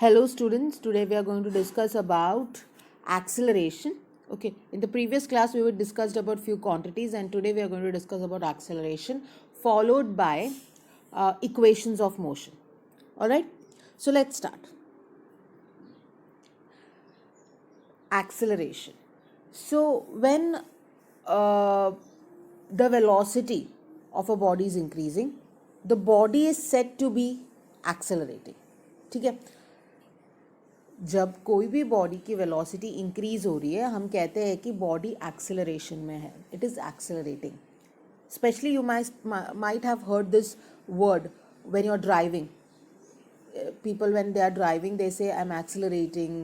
Hello students, today we are going to discuss about acceleration. Okay, in the previous class we discussed about few quantities and today we are going to discuss about acceleration followed by equations of motion. Alright, so let's start. Acceleration. So when the velocity of a body is increasing, the body is said to be accelerating. ठीक है, जब कोई भी body की velocity increase हो रही है हम कहते हैं कि बॉडी एक्सेलरेशन में है, it is accelerating. Especially you might have heard this word when you are driving. People when they are driving they say I'm accelerating,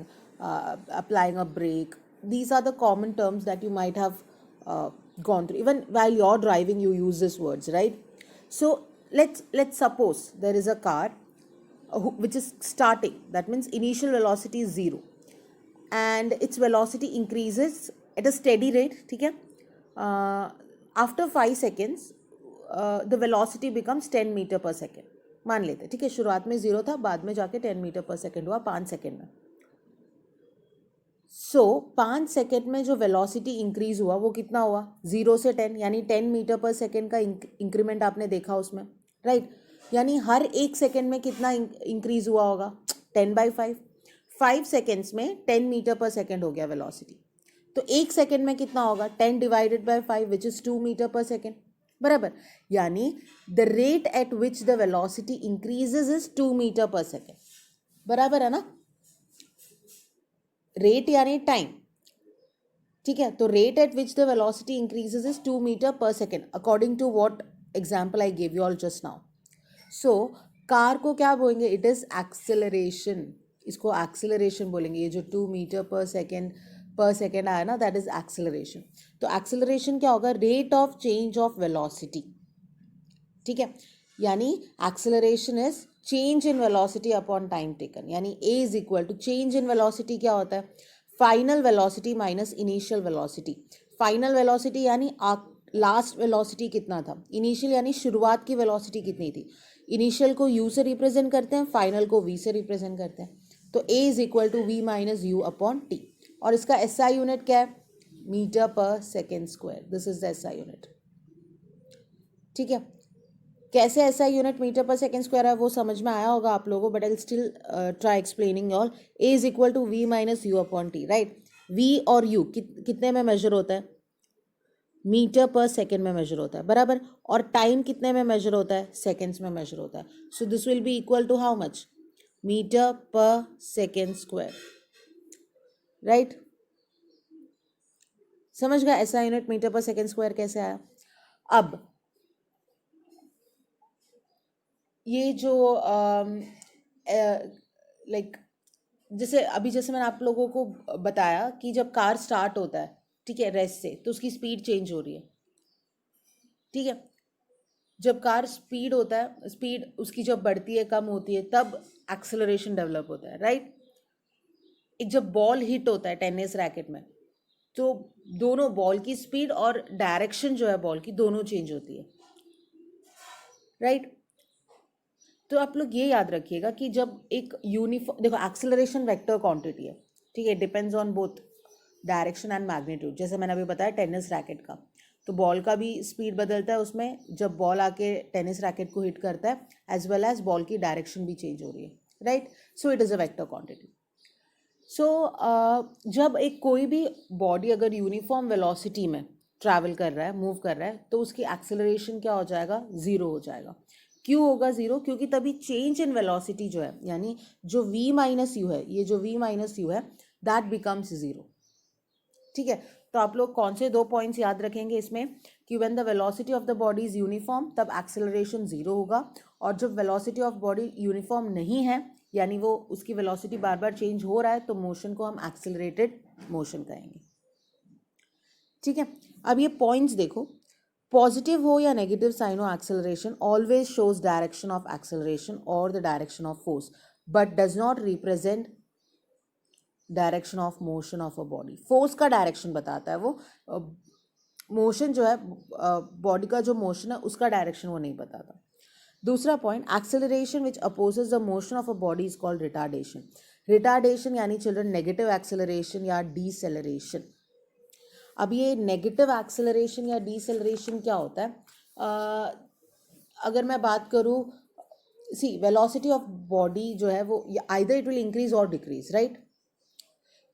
applying a brake. These are the common terms that you might have gone through. Even while you're driving you use these words, right? So let's suppose there is a car which is starting. That means initial velocity is 0 and its velocity increases at a steady rate. ठीक है, after 5 seconds the velocity becomes 10 meter per second. मान लेते हैं, ठीक है, शुरुआत में 0 था, बाद में जाके 10 मीटर पर सेकेंड हुआ 5 सेकेंड में. सो 5 सेकेंड में जो वेलोसिटी इंक्रीज हुआ वो कितना हुआ? 0 से 10, यानी 10 मीटर पर सेकेंड का इंक्रीमेंट आपने देखा उसमें, राइट? यानी हर 1 सेकेंड में कितना इंक्रीज हुआ होगा? 10/5. 5 सेकेंड्स में 10 मीटर पर सेकेंड हो गया वेलोसिटी. तो 1 सेकेंड में कितना होगा? 10 divided by 5 which is 2 metre per second. बराबर, यानी the rate at which the velocity increases is 2 metre per second. बराबर है ना? रेट यानी टाइम, ठीक है. तो rate at which the velocity increases is 2 metre per second according to what example I give you all just now. So car को क्या बोलेंगे? It is acceleration. इसको एक्सेलरेशन बोलेंगे. ये जो 2 मीटर पर सेकेंड आया ना, दैट इज एक्सेलरेशन. तो एक्सेलरेशन क्या होगा? Rate of change of velocity. ठीक है, यानी acceleration is change in velocity upon time taken. यानी a is equal to change in velocity. क्या होता है? Final velocity minus initial velocity. Final velocity यानी लास्ट वेलोसिटी कितना था, इनिशियल यानी शुरुआत की वेलोसिटी कितनी थी. इनिशियल को यू से रिप्रेजेंट करते हैं, फाइनल को वी से रिप्रेजेंट करते हैं. तो a is equal to v minus u upon t. और इसका एसआई यूनिट क्या है? Metre per second square. This is the SI unit. ठीक है, कैसे SI unit metre per second square है वो समझ में आया होगा आप लोगों को, but I still try explaining all. A is equal to v minus u upon t, right? V और यू कितने में मेजर होता है? मीटर पर सेकेंड में मेजर होता है. बराबर. और टाइम कितने में मेजर होता है? सेकेंड्स में मेजर होता है. So this will be equal to how much? Metre per second square, right? समझ गया ऐसा unit metre per second square कैसे आया? अब ये जो लाइक जैसे मैंने आप लोगों को बताया कि जब कार स्टार्ट होता है, ठीक है, रेस्ट से, तो उसकी स्पीड चेंज हो रही है. ठीक है, जब कार स्पीड होता है, स्पीड उसकी जब बढ़ती है कम होती है तब एक्सेलरेशन डेवलप होता है, राइट? एक जब बॉल हिट होता है टेनिस रैकेट में तो दोनों बॉल की स्पीड और डायरेक्शन जो है बॉल की दोनों चेंज होती है, राइट? तो आप लोग ये याद रखिएगा कि जब एक यूनिफॉर्म, देखो एक्सेलरेशन वेक्टर क्वांटिटी है, ठीक है, depends on both direction and magnitude. जैसे मैंने अभी बताया टेनिस रैकेट का, तो बॉल का भी स्पीड बदलता है उसमें जब बॉल आके टेनिस रैकेट को हिट करता है, एज वेल एज बॉल की डायरेक्शन भी चेंज हो रही है, right? So it is a vector quantity. So जब एक कोई भी बॉडी अगर यूनिफॉर्म वेलोसिटी में ट्रैवल कर रहा है, मूव कर रहा है, तो उसकी एक्सेलरेशन क्या हो जाएगा? 0 हो जाएगा. क्यों होगा 0? क्योंकि तभी चेंज इन वेलोसिटी जो है, यानी जो v माइनस यू है, ये जो v माइनस यू है, दैट बिकम्स 0. ठीक है, तो आप लोग कौन से 2 पॉइंट्स याद रखेंगे इसमें कि when the velocity of the body is uniform तब एक्सेलरेशन 0 होगा, और जब वेलोसिटी ऑफ बॉडी यूनिफॉर्म नहीं है, यानी वो उसकी वेलोसिटी बार बार चेंज हो रहा है, तो मोशन को हम एक्सेलरेटेड मोशन कहेंगे. ठीक है, अब ये पॉइंट्स देखो, पॉजिटिव हो या नेगेटिव साइन हो, acceleration always shows direction of acceleration और the direction of force, but does not represent direction of motion of a body. Force का डायरेक्शन बताता है वो, मोशन जो है बॉडी का जो मोशन है उसका डायरेक्शन वो नहीं बताता. दूसरा point, acceleration which opposes the motion of a body is called retardation. Retardation यानी चिल्ड्रन नेगेटिव एक्सेलरेशन या डीसेलरेशन. अब ये नेगेटिव एक्सेलरेशन या डीसेलरेशन क्या होता है? अगर मैं बात करूँ, सी वेलोसिटी ऑफ बॉडी जो है वो आइदर इट विल इंक्रीज और डिक्रीज, राइट?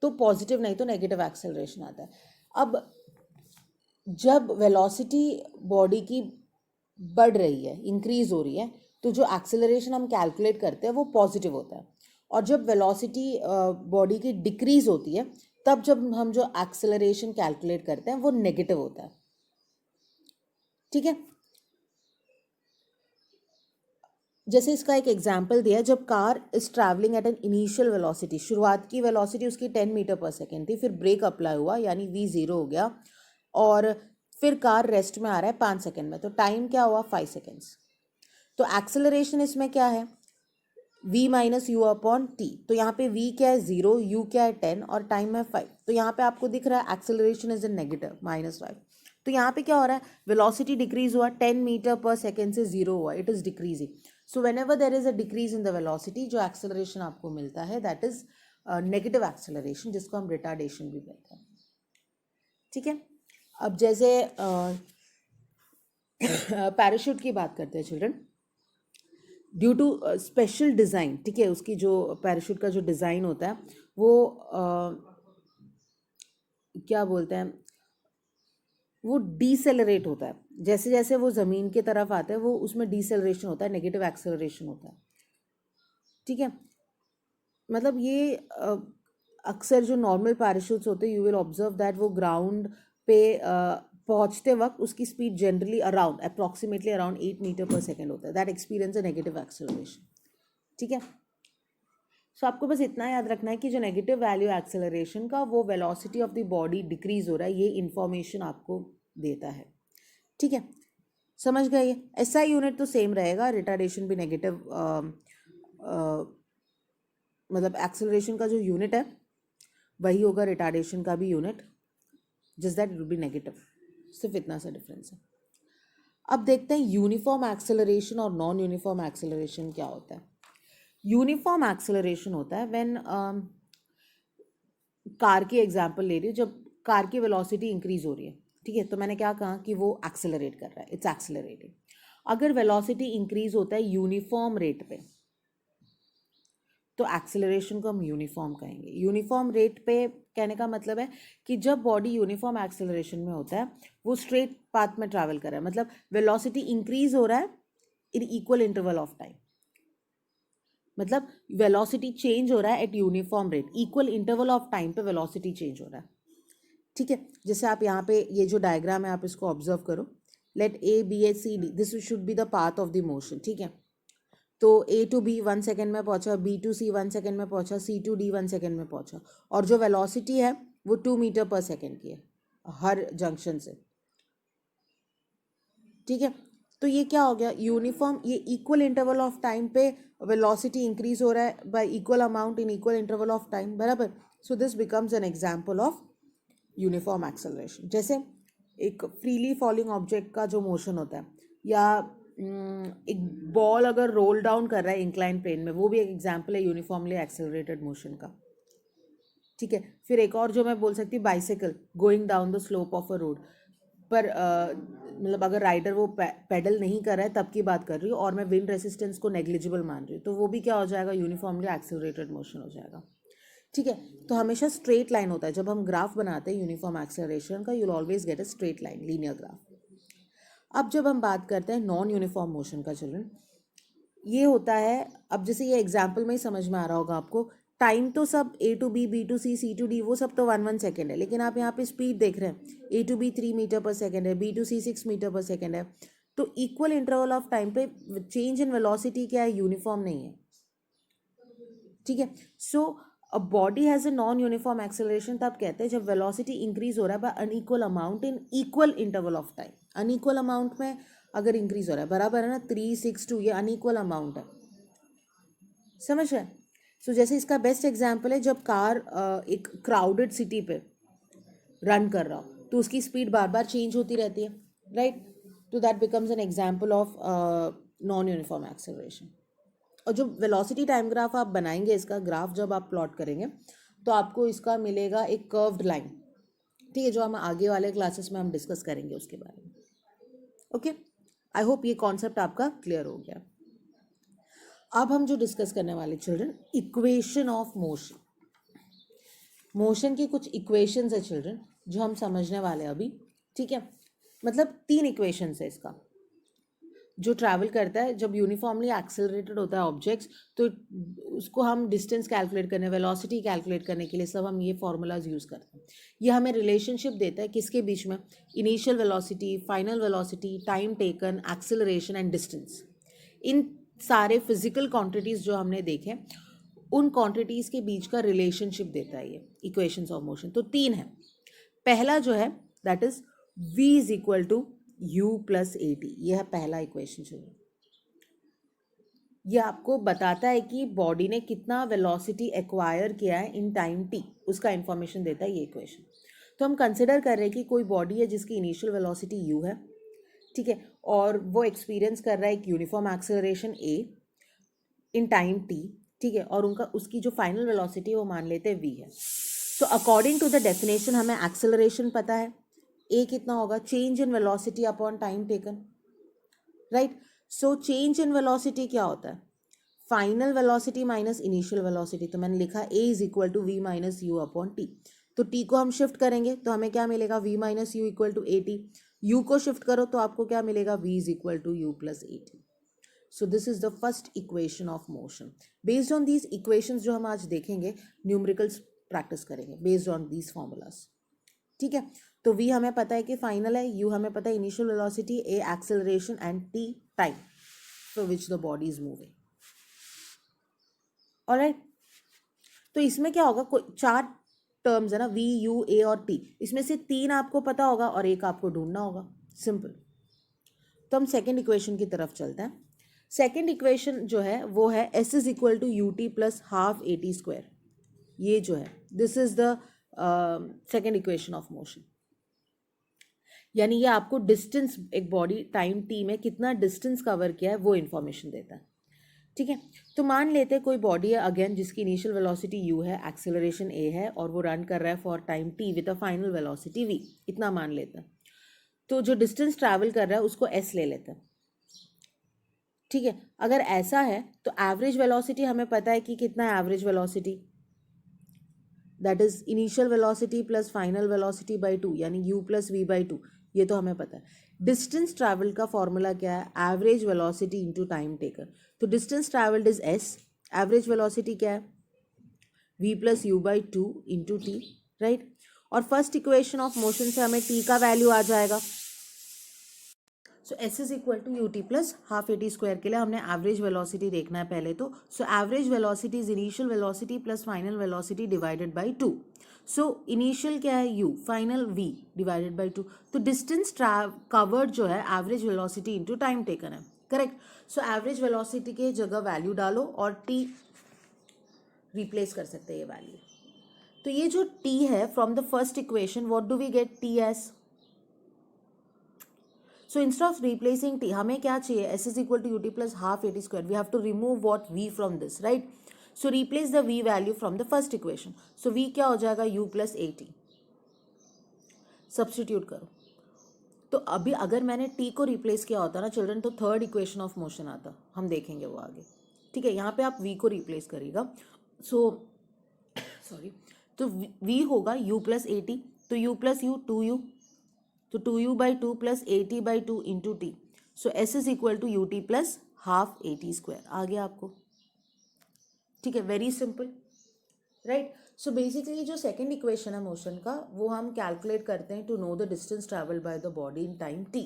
तो पॉजिटिव नहीं तो नेगेटिव एक्सेलरेशन आता है. अब जब वेलोसिटी बॉडी की बढ़ रही है, इंक्रीज हो रही है, तो जो एक्सेलरेशन हम कैलकुलेट करते हैं वो पॉजिटिव होता है. और जब वेलोसिटी बॉडी की डिक्रीज होती है, तब जब हम जो एक्सेलरेशन कैलकुलेट करते हैं वो नेगेटिव होता है. ठीक है, जैसे इसका एक एग्जाम्पल दिया है, जब car is travelling eight an initial velocity, शुरुआत की वेलोसिटी उसकी 10 मीटर पर सेकेंड थी, फिर ब्रेक अप्लाई हुआ यानी V0 हो गया, और फिर कार रेस्ट में आ रहा है 5 सेकेंड में, तो टाइम क्या हुआ 5 सेकेंड्स. तो एक्सेलरेशन इसमें क्या है, V minus u upon t. तो यहाँ पे V क्या है 0, U क्या है 10 और टाइम है 5. तो यहाँ पे आपको दिख रहा है एक्सेलरेशन इज इन नेगेटिव -5. तो यहाँ पे क्या हो रहा है, वेलोसिटी डिक्रीज हुआ, 10 मीटर पर सेकेंड से 0 हुआ, it is decreasing. So when ever there is a decrease in the velocity, जो एक्सेलरेशन आपको मिलता है दैट इज नेगेटिव एक्सेलरेशन, जिसको हम रिटार्डेशन भी कहते हैं. ठीक है, अब जैसे पैराशूट की बात करते हैं children, due to special design. ठीक है, उसकी जो पैराशूट का जो डिज़ाइन होता है वो क्या बोलते हैं, वो डीसेलरेट होता है. जैसे जैसे वो ज़मीन की तरफ आता है वो उसमें डीसेलरेशन होता है, नेगेटिव एक्सेलरेशन होता है. ठीक है, मतलब ये अक्सर जो नॉर्मल पैराशूट्स होते हैं, यू विल ऑब्जर्व दैट वो ग्राउंड पे पहुंचते वक्त उसकी speed generally approximately around 8 metre per second होता है. That experience a negative acceleration. ठीक है, सो आपको बस इतना याद रखना है कि जो नेगेटिव वैल्यू एक्सेलरेशन का, वो velocity of the body decrease हो रहा है, ये इंफॉर्मेशन आपको देता है. ठीक है, समझ गए? ये SI यूनिट तो सेम रहेगा, रिटार्डेशन भी नेगेटिव, मतलब एक्सेलरेशन का जो यूनिट है वही होगा रिटार्डेशन का भी unit, just that it will be negative. सिर्फ इतना सा डिफरेंस है. अब देखते हैं यूनिफॉर्म एक्सेलरेशन और नॉन यूनिफॉर्म एक्सेलरेशन क्या होता है. यूनिफॉर्म एक्सेलरेशन होता है व्हेन, कार की एग्जांपल ले रही हूँ, जब कार की वेलोसिटी इंक्रीज हो रही है. ठीक है, तो मैंने क्या कहा कि वो एक्सेलरेट कर रहा है, इट्स एक्सेलरेटिंग. अगर वेलोसिटी इंक्रीज होता है यूनिफॉर्म रेट पे, तो एक्सेलरेशन को हम यूनिफॉर्म कहेंगे. यूनिफॉर्म रेट पे कहने का मतलब है कि जब बॉडी यूनिफॉर्म एक्सेलरेशन में होता है, वो स्ट्रेट पाथ में ट्रैवल कर रहा है, मतलब वेलोसिटी इंक्रीज हो रहा है इन इक्वल इंटरवल ऑफ टाइम. मतलब वेलोसिटी चेंज हो रहा है eight uniform rate, equal interval of time पे वेलोसिटी चेंज हो रहा है. ठीक है, जैसे आप यहाँ पे ये जो डायग्राम है आप इसको ऑब्जर्व करो. Let A, B, C, D, this should be the path of the motion. ठीक है, तो A to B 1 सेकेंड में पहुंचा, B to C 1 सेकेंड में पहुंचा, C to D 1 सेकेंड में पहुंचा, और जो वेलोसिटी है वो 2 मीटर पर सेकेंड की है हर जंक्शन से. ठीक है, तो ये क्या हो गया, यूनिफॉर्म, ये इक्वल इंटरवल ऑफ टाइम पे वेलोसिटी इंक्रीज हो रहा है by equal amount in equal interval of time, बराबर. So this becomes an example of uniform acceleration. जैसे एक फ्रीली फॉलिंग ऑब्जेक्ट का जो मोशन होता है, या एक बॉल अगर रोल डाउन कर रहा है इंक्लाइन प्लेन में, वो भी एक एग्जांपल है यूनिफॉर्मली एक्सेलरेटेड मोशन का. ठीक है, फिर एक और जो मैं बोल सकती हूँ, bicycle going down the slope of a road पर, मतलब अगर राइडर वो पेडल नहीं कर रहा है तब की बात कर रही हूँ, और मैं विंड रेसिस्टेंस को नेग्लिजिबल मान रही हूँ, तो वो भी क्या हो जाएगा, यूनिफॉर्मली एक्सेलरेटेड मोशन हो जाएगा. ठीक है, तो हमेशा स्ट्रेट लाइन होता है जब हम ग्राफ बनाते हैं यूनिफॉर्म एक्सेलरेशन का, you will always get a straight line, linear graph. अब जब हम बात करते हैं नॉन यूनिफॉर्म मोशन का चिल्ड्रन, ये होता है, अब जैसे ये एग्जाम्पल में ही समझ में आ रहा होगा आपको, टाइम तो सब A to B, B to C, C to D वो सब तो 1 सेकेंड है, लेकिन आप यहाँ पे स्पीड देख रहे हैं, A to B 3 metre per second है, B to C 6 metre per second है. तो इक्वल इंटरवल ऑफ टाइम पे चेंज इन वेलोसिटी क्या है, यूनिफॉर्म नहीं है. ठीक है, so a body has a non uniform acceleration तब कहते हैं जब वेलोसिटी इंक्रीज हो रहा है by unequal amount in equal interval of time. Unequal amount में अगर इंक्रीज हो रहा है, बराबर है ना, 3, 6, 2, ये अनइक्वल अमाउंट है. समझ रहे हैं? सो जैसे इसका बेस्ट एग्जांपल है, जब कार एक क्राउडेड सिटी पे रन कर रहा हो तो उसकी स्पीड बार बार चेंज होती रहती है, राइट. तो that becomes an example of non uniform acceleration. और जो वेलोसिटी टाइम ग्राफ आप बनाएंगे, इसका ग्राफ जब आप प्लॉट करेंगे तो आपको इसका मिलेगा एक कर्व्ड लाइन, ठीक है, जो हम आगे वाले क्लासेस में हम डिस्कस करेंगे उसके बारे में। ओके, आई होप ये कॉन्सेप्ट आपका क्लियर हो गया। अब हम जो डिस्कस करने वाले children, equation of motion. Motion की कुछ इक्वेशंस है चिल्ड्रन जो हम समझने वाले हैं अभी, ठीक है। मतलब 3 इक्वेशंस है इसका, जो ट्रैवल करता है जब यूनिफॉर्मली एक्सेलरेटेड होता है ऑब्जेक्ट्स, तो उसको हम डिस्टेंस कैलकुलेट करने, वेलोसिटी कैलकुलेट करने के लिए सब हम ये फार्मूलाज यूज़ करते हैं। ये हमें रिलेशनशिप देता है किसके बीच में, initial velocity, final velocity, time taken, acceleration and distance. इन सारे फिजिकल क्वांटिटीज़ जो हमने देखे, उन क्वांटिटीज़ के बीच का रिलेशनशिप देता है ये इक्वेशंस ऑफ मोशन। तो 3 है। पहला जो है that is v is equal to u plus a t, यह है पहला इक्वेशन जो है। यह आपको बताता है कि बॉडी ने कितना वेलोसिटी एक्वायर किया है इन टाइम t, उसका इंफॉर्मेशन देता है ये इक्वेशन। तो हम कंसिडर कर रहे हैं कि कोई बॉडी है जिसकी इनिशियल वेलोसिटी u है, ठीक है, और वो एक्सपीरियंस कर रहा है एक uniform acceleration a in time t, ठीक है, और उसकी जो फाइनल वेलोसिटी है वो मान लेते हैं v है। So according to the definition हमें एक्सेलरेशन पता है, a कितना होगा, change in velocity upon time taken, right. So change in velocity क्या होता है, final velocity minus initial velocity. तो मैंने लिखा a is equal to v minus u upon t. तो t को हम शिफ्ट करेंगे तो हमें क्या मिलेगा, v minus u equal to a t. U को शिफ्ट करो तो आपको क्या मिलेगा, v is equal to u plus a t. So this is the first equation of motion. Based on these equations जो हम आज देखेंगे, न्यूमेरिकल्स प्रैक्टिस करेंगे बेस्ड ऑन दीज फॉर्मूलाज, ठीक है। तो v हमें पता है कि फाइनल है, u हमें पता है initial velocity, a acceleration and t time for which the body is moving. Alright, तो इसमें क्या होगा, कोई 4 टर्म्स है ना, v, u, a और t, इसमें से 3 आपको पता होगा और एक आपको ढूंढना होगा, सिंपल। तो हम सेकेंड इक्वेशन की तरफ चलते हैं। सेकेंड इक्वेशन जो है वो है s is equal to u t plus half a t square. ये जो है this is the second equation of motion. यानी ये आपको डिस्टेंस, एक बॉडी टाइम टी में कितना डिस्टेंस कवर किया है वो इन्फॉर्मेशन देता है, ठीक है। तो मान लेते हैं कोई बॉडी है अगेन जिसकी इनिशियल वेलोसिटी u है, एक्सेलरेशन a है, और वो रन कर रहा है for time t with a final velocity v, इतना मान लेते हैं। तो जो डिस्टेंस ट्रैवल कर रहा है उसको s ले लेते हैं, ठीक है। अगर ऐसा है तो एवरेज वेलोसिटी हमें पता है कि कितना है average velocity, that is initial velocity plus final velocity by 2, यानी u प्लस वी बाई 2, ये तो हमें पता है। डिस्टेंस ट्रैवल का फॉर्मूला क्या है, average velocity into time taken. तो distance travelled is s, average velocity क्या है, v plus u by 2 into t, right. और फर्स्ट इक्वेशन ऑफ मोशन से हमें t का वैल्यू आ जाएगा। So s is equal to u t plus half a t square. के लिए हमने एवरेज वेलोसिटी देखना है पहले तो। So average velocity is initial velocity plus final velocity divided by 2। So initial क्या है u, final v divided by 2। तो डिस्टेंस कवर्ड जो है average velocity into time taken है, करेक्ट। सो एवरेज वेलोसिटी के जगह वैल्यू डालो और t रिप्लेस कर सकते हैं ये वैल्यू। तो ये जो t है from the first equation, what do we get, t as। So instead of replacing t, हमें क्या चाहिए, s is equal to ut plus half at square. We have to remove what v from this, right? So replace the v value from the first equation. So v क्या हो जाएगा, u plus at. Substitute करो। तो अभी अगर मैंने t को replace किया होता ना चिल्ड्रन, तो थर्ड इक्वेशन ऑफ मोशन आता, हम देखेंगे वो आगे, ठीक है। यहाँ पे आप v को रिप्लेस करिएगा। सो सॉरी, तो v होगा u प्लस ए टी, तो u प्लस यू 2u, तो 2u by 2 plus a t by 2 into t. So s is equal to u t plus half a t square आ गया आपको, ठीक है। Very simple, right. So basically जो second equation है motion का, वो हम कैलकुलेट करते हैं to know the distance travel by the body in time t।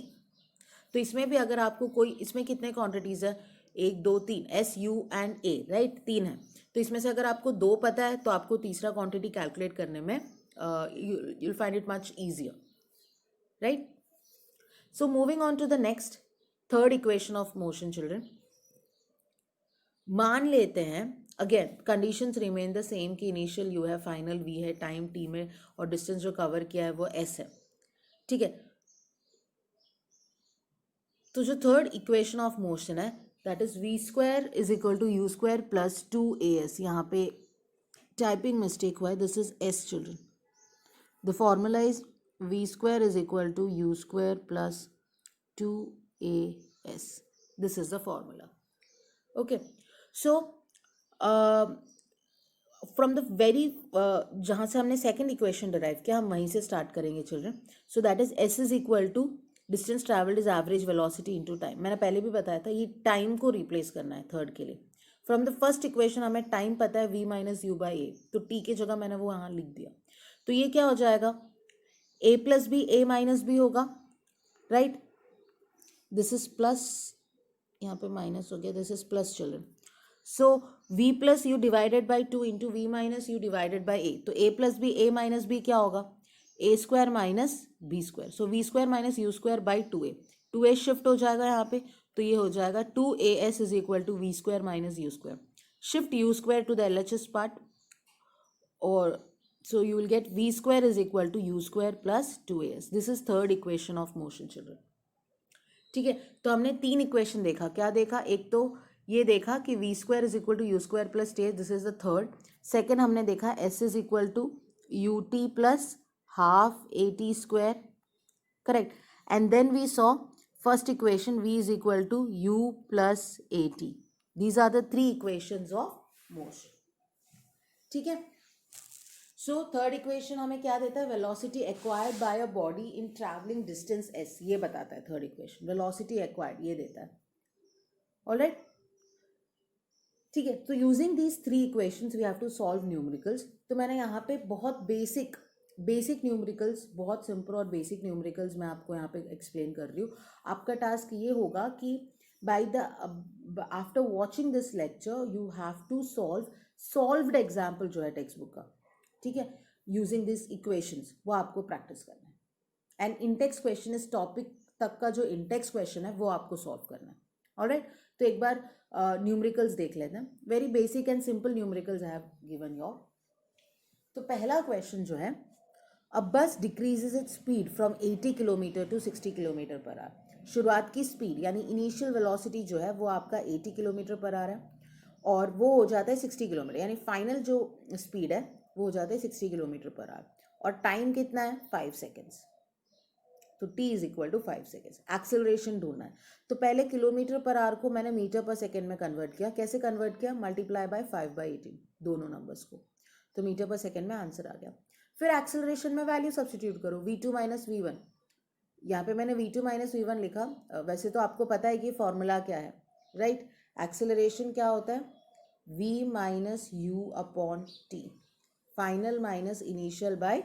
तो इसमें भी अगर आपको कोई, इसमें कितने क्वांटिटीज है, 1 2 3, s u and a, right, 3 है। तो इसमें से अगर आपको 2 पता है तो आपको तीसरा क्वांटिटी कैलकुलेट करने में you'll find it much easier, right? So moving on to the next, third equation of motion children. मान लेते हैं again conditions remain the same कि इनिशियल u है, फाइनल v है, टाइम t में, और डिस्टेंस जो कवर किया है वो s है, ठीक है। तो जो थर्ड इक्वेशन ऑफ मोशन है that is v square is equal to u square plus 2as. यहाँ पे टाइपिंग मिस्टेक हुआ है, this is s children. The formula is v square is equal to u square plus 2as. This is the formula. Okay. So from the very जहाँ से हमने second equation derive किया हम वहीं से स्टार्ट करेंगे children. So that is s is equal to distance travelled is average velocity into time. मैंने पहले भी बताया था, ये टाइम को रिप्लेस करना है थर्ड के लिए. फ्रॉम द फर्स्ट इक्वेशन हमें टाइम पता है v minus you by a, तो t की जगह मैंने वो यहाँ लिख दिया. तो ये क्या हो जाएगा, a plus b a minus b होगा, राइट. दिस इज प्लस, यहाँ पे माइनस हो गया, this is plus children. So v plus u divided by 2 into v minus u divided by a. तो a plus b a minus b क्या होगा, a square minus b square. So v square minus u square by 2a shift हो जाएगा यहाँ पे, तो ये हो जाएगा 2as is equal to v square minus u square. Shift u square to the LHS part, और so you will get v square is equal to u square plus 2as. This is third equation of motion children. ठीक है, तो हमने तीन equation देखा. क्या देखा, एक तो ये देखा कि v square is equal to u square plus 2as. This is the third. Second हमने देखा s is equal to ut plus half at square, correct. And then we saw first equation v is equal to u plus at. These are the three equations of motion. ठीक है. So third equation हमें क्या देता है, velocity acquired by a body in travelling distance s, ये बताता है third equation. Velocity acquired ये देता है. ऑलराइट, ठीक है. तो using these three equations we have to solve numericals. तो मैंने यहाँ पे बहुत बेसिक न्यूमेरिकल्स, बहुत सिंपल और बेसिक न्यूमेरिकल्स मैं आपको यहाँ पे एक्सप्लेन कर रही हूँ. आपका टास्क ये होगा कि by the after watching this lecture you have to solved example जो है टेक्स्ट बुक का, ठीक है, यूजिंग दिस इक्वेशंस, वो आपको प्रैक्टिस करना है. एंड इंटेक्स क्वेश्चन इस टॉपिक तक का जो इंटेक्स क्वेश्चन है वो आपको सॉल्व करना है. ऑलराइट, तो एक बार न्यूमेरिकल्स देख लेते हैं. Very basic and simple numericals I have given your. तो पहला क्वेश्चन जो है, a bus decreases its speed from 80 kilometre to 60 kilometre per hour. शुरुआत की स्पीड यानी इनिशियल वेलोसिटी जो है वो आपका 80 किलोमीटर पर आवर है, और वो हो जाता है 60 किलोमीटर, यानी फाइनल जो स्पीड है वो हो जाता है 60 किलोमीटर पर आवर. और टाइम कितना है, 5 सेकेंड्स. तो t is equal to 5 seconds. Acceleration ढूंढना है. तो पहले किलोमीटर पर आवर को मैंने मीटर पर सेकेंड में कन्वर्ट किया. कैसे कन्वर्ट किया, मल्टीप्लाई बाय 5/18 दोनों नंबर्स को, तो मीटर पर सेकेंड में आंसर आ गया. फिर एक्सेलरेशन में वैल्यू सब्सटीट्यूट करो, v2 माइनस वी1. यहाँ पे मैंने v2 माइनस वी1 लिखा. वैसे तो आपको पता है कि फॉर्मूला क्या है, राइट. एक्सेलरेशन क्या होता है, v minus u upon t, final minus initial by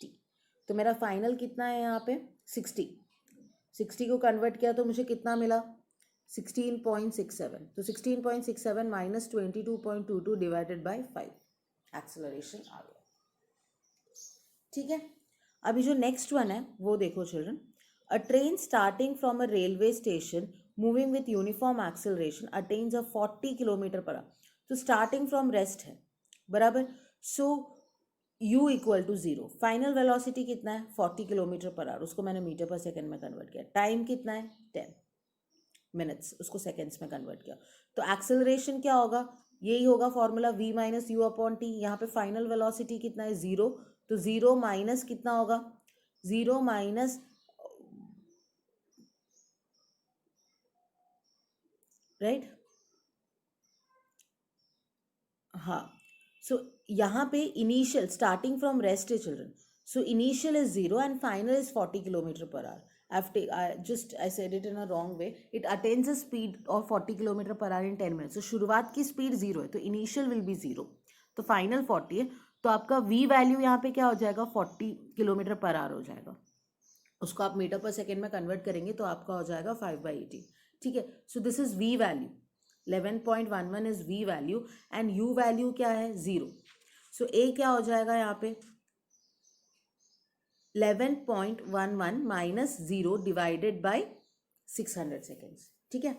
t. तो मेरा फाइनल कितना है यहाँ पे 60 को कन्वर्ट किया तो मुझे कितना मिला 16.67. तो 16.67 माइनस 22.22 डिवाइडेड बाय 5, एक्सेलरेशन आ गया. ठीक है. अभी जो नेक्स्ट वन है वो देखो children. A train starting from a railway station moving with uniform acceleration attains a 40 kilometre per hour. तो स्टार्टिंग फ्रॉम रेस्ट है, बराबर. So u equal to 0. Final velocity कितना है 40 किलोमीटर पर आवर, उसको मैंने मीटर पर सेकेंड में convert किया. Time कितना है 10 मिनट्स, उसको सेकेंड्स में कन्वर्ट किया. तो एक्सेलरेशन क्या होगा, यही होगा formula v minus u upon T. यहाँ पे फाइनल वेलोसिटी कितना है 0, तो 0 माइनस कितना होगा, 0 माइनस, राइट. हाँ. सो यहाँ पे इनिशियल स्टार्टिंग फ्रॉम रेस्ट है children. So initial is 0 and final is 40 kilometre per our. I said it in a wrong way. It attains a speed of 40 kilometre per our in 10 minutes. तो शुरुआत की speed 0 है, तो initial will be 0, तो final 40 है. तो आपका v value यहाँ पे क्या हो जाएगा 40 किलोमीटर पर आवर हो जाएगा. उसको आप मीटर पर सेकेंड में कन्वर्ट करेंगे तो आपका हो जाएगा 5/18. ठीक है. So this is v value, 11.11 is v value and u value क्या है 0. सो a क्या हो जाएगा यहाँ पे 11.11 माइनस 0 डिवाइडेड बाय 600 सेकेंड्स. ठीक है.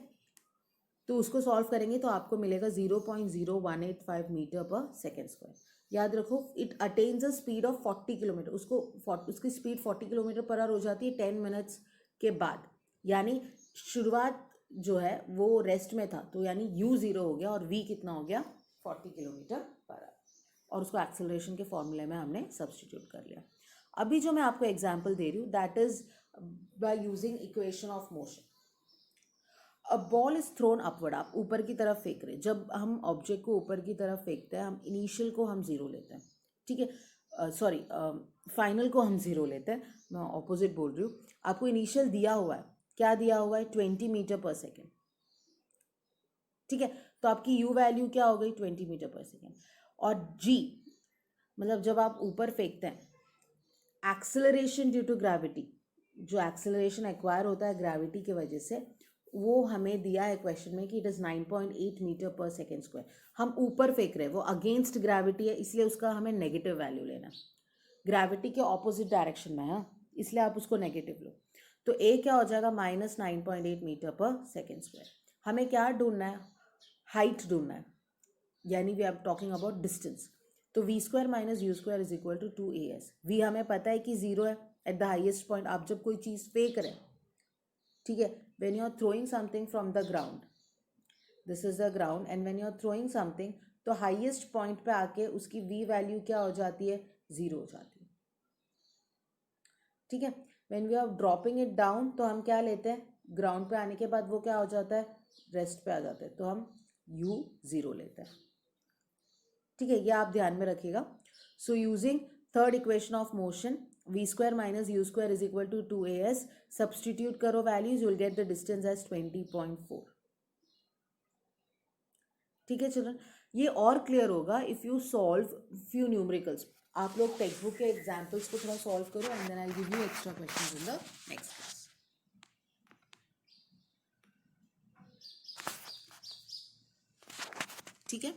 तो उसको सॉल्व करेंगे तो आपको मिलेगा 0.0185 मीटर पर सेकेंड स्क्वायर. याद रखो, it attains a speed of 40 kilometre. उसकी स्पीड 40 किलोमीटर पर आवर हो जाती है 10 मिनट्स के बाद. यानी शुरुआत जो है वो रेस्ट में था, तो यानी u ज़ीरो हो गया और v कितना हो गया 40 किलोमीटर पर आवर, और उसको एक्सेलरेशन के फॉर्मूले में हमने सब्सटीट्यूट कर लिया। अभी जो मैं आपको एग्जांपल दे रही हूँ that is by using equation of motion. A ball is throne upward, आप ऊपर की तरफ फेंक रहे हैं। जब हम ऑब्जेक्ट को ऊपर की तरफ फेंकते हैं हम इनिशियल को हम ज़ीरो लेते हैं, ठीक है, सॉरी फाइनल को हम ज़ीरो लेते हैं, मैं ऑपोजिट बोल रही हूँ। आपको इनिशियल दिया हुआ है, क्या दिया हुआ है 20 मीटर पर सेकेंड, ठीक है, तो आपकी यू वैल्यू क्या हो गई 20 मीटर पर सेकेंड। और जी मतलब जब आप ऊपर फेंकते हैं एक्सेलरेशन ड्यू टू ग्रेविटी, जो एक्सेलरेशन एक्वायर होता है ग्रेविटी की वजह से, वो हमें दिया है क्वेश्चन में कि it is 9.8 metre per second square. हम ऊपर फेंक रहे हैं, वो अगेंस्ट ग्रेविटी है, इसलिए उसका हमें नेगेटिव वैल्यू लेना है, ग्रेविटी के ऑपोजिट डायरेक्शन में है, इसलिए आप उसको नेगेटिव लो। तो ए क्या हो जाएगा -9.8 मीटर पर सेकेंड स्क्वायर। हमें क्या ढूंढना है, हाइट ढूंढना है, यानी we are talking about distance. तो v square minus u square is equal to 2as। V हमें पता है कि जीरो है एट द हाइएस्ट पॉइंट। आप जब कोई चीज़ फेंक रहे हैं, ठीक है, when you are throwing something from the ground, this is the ground, and when you are throwing something, तो हाइएस्ट पॉइंट पे आके उसकी वी वैल्यू क्या हो जाती है, जीरो हो जाती है, ठीक है। When we are dropping it down, तो हम क्या लेते हैं, ग्राउंड पे आने के बाद वो क्या हो जाता है, रेस्ट पे आ जाता है, तो हम यू ज़ीरो लेते हैं, ठीक है, ये आप ध्यान में रखिएगा। So using third equation of motion, v square minus u square is equal to 2as, substitute करो values, you will get the distance as 20.4, ठीक है चिल्ड्रन। ये और क्लियर होगा if you solve few numericals. आप लोग टेक्स्ट बुक के examples को थोड़ा सॉल्व करो and then I give you extra questions in the next class, ठीक है।